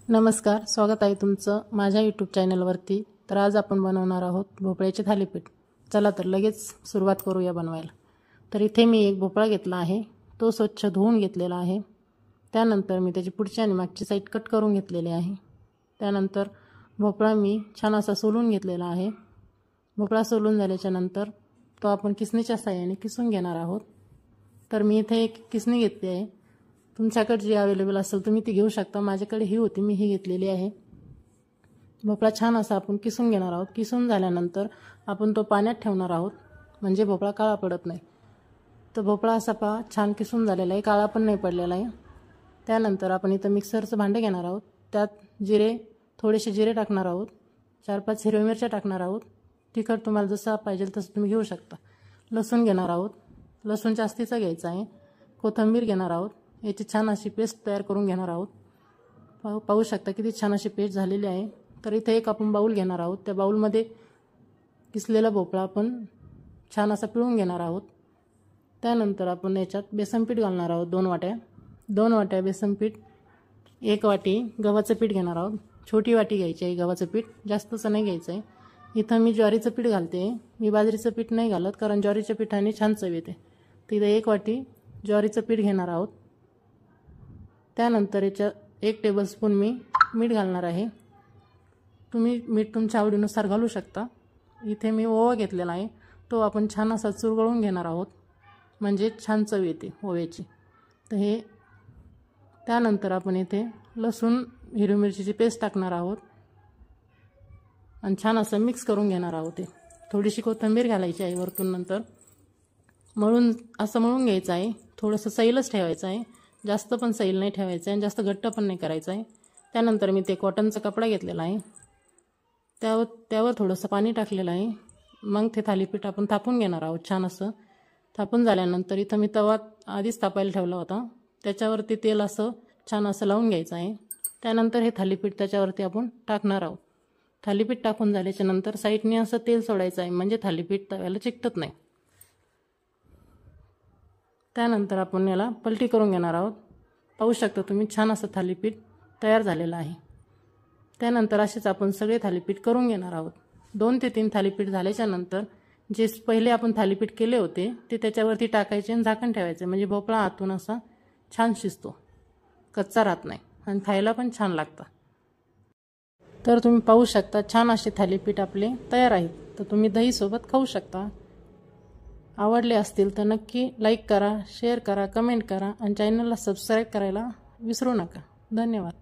नमस्कार, स्वागत आहे तुमचं माझ्या यूट्यूब चॅनलवरती। तर आज आपण बनवणार आहोत भोपळ्याचे थालीपीठ। चला तर लगेच सुरुवात करूया बनवायला। तर इथे मी एक भोपळा घेतला आहे, तो स्वच्छ धुवून घेतलेला आहे। त्यानंतर मी त्याची पुढची आणि मागची साईड कट करून घेतलेली आहे। त्यानंतर भोपळा मी छान असा सोलून घेतलेला आहे। भोपळा सोलून झाल्याच्या नंतर तो आपण किसणीच्या साहाय्याने किसून घेणार आहोत। तर मी इथे एक किसणी घेतली आहे, तुमच्याकडे जी अवेलेबल असेल तुम्ही ती घेऊ शकता। माझ्याकडे ही होती, मी ही घेतलेली आहे। भोपळा छान असा आपण किसून घेणार आहोत। किसून झाल्यानंतर आपण तो पाण्यात ठेवणार आहोत, म्हणजे भोपळा काळा पडत नाही। तर भोपळा असा छान किसून झालेला आहे, काळा पण नाही पडलेला आहे। त्यानंतर आपण इथं मिक्सरचं भांडे घेणार आहोत, त्यात थोडेसे जिरे टाकणार आहोत, 4-5 हिरव्या मिरच्या टाकणार आहोत। तिखट तुम्हाला जसं पाहिजे तसं तुम्ही घेऊ शकता। लसूण घेणार आहोत, लसूण जास्तीचा घ्यायचा आहे। कोथिंबीर घेणार आहोत, याची छान अशी पेस्ट तयार करून घेणार आहोत। पाहू शकता किती छान अशी पेस्ट झालेली आहे। तर इथे एक आपण बाउल घेणार आहोत, त्या बाउलमध्ये किसलेला भोपळा आपण छान असा पिळून घेणार आहोत। त्यानंतर आपण याच्यात बेसन पीठ घालणार आहोत, 2 वाट्या बेसन पीठ, 1 वाटी गव्हाचं पीठ घेणार आहोत। छोटी वाटी घ्यायची आहे गव्हाचं पीठ, जास्तचं नाही घ्यायचं आहे। इथं मी ज्वारीचं पीठ घालते, मी बाजरीचं पीठ नाही घालत, कारण ज्वारीच्या पिठाने छान चव येते। तर इथे 1 वाटी ज्वारीचं पीठ घेणार आहोत। त्यानंतर याच्यात 1 टेबलस्पून मी मीठ घालणार आहे। तुम्ही मीठ तुमच्या आवडीनुसार घालू शकता। इथे मी ओवा घेतलेला आहे, तो आपण छान असा चुरगळून घेणार आहोत, म्हणजे छान चव येते ओव्याची। तर त्यानंतर आपण इथे लसूण हिरवी मिरचीची पेस्ट टाकणार आहोत आणि छान असं मिक्स करून घेणार आहोत। थोडीशी कोथिंबीर घालायची आहे वरतून। नंतर मळून घ्यायचं आहे, थोडंसं सैलच ठेवायचं आहे, जास्त पण सैल नाही ठेवायचं आहे आणि जास्त घट्ट पण नाही करायचं आहे। त्यानंतर मी ते कॉटनचा कपडा घेतलेला आहे, त्यावर थोडंसं पाणी टाकलेलं आहे। मग ते थालीपीठ आपण थापून घेणार आहोत। छान असं थापून झाल्यानंतर इथं मी तवा आधीच तापायला ठेवला होता, त्याच्यावरती तेल असं छान असं लावून घ्यायचं आहे। त्यानंतर हे थालीपीठ त्याच्यावरती आपण टाकणार आहोत। थालीपीठ टाकून झाल्याच्या नंतर साईडने असं तेल सोडायचं आहे, म्हणजे थालीपीठ तव्याला चिकटत नाही। त्यानंतर आपण याला पलटी करून घेणार आहोत। पाहू शकता तुम्ही छान असं थालीपीठ तयार झालेलं आहे। त्यानंतर असेच आपण सगळे थालीपीठ करून घेणार आहोत। 2 ते 3 थालीपीठ झाल्याच्या नंतर जे पहिले आपण थालीपीठ केले होते ते त्याच्यावरती टाकायचे आणि झाकण ठेवायचे, म्हणजे भोपळा आतून असा छान शिजतो, कच्चा राहत नाही आणि खायला पण छान लागतं। तर तुम्ही पाहू शकता छान असे थालीपीठ आपले तयार आहेत। तर तुम्ही दही सोबत खाऊ शकता। आवडले असतील तर नक्की लाईक करा, शेअर करा, कमेंट करा आणि चॅनलला सबस्क्राईब करायला विसरू नका। धन्यवाद।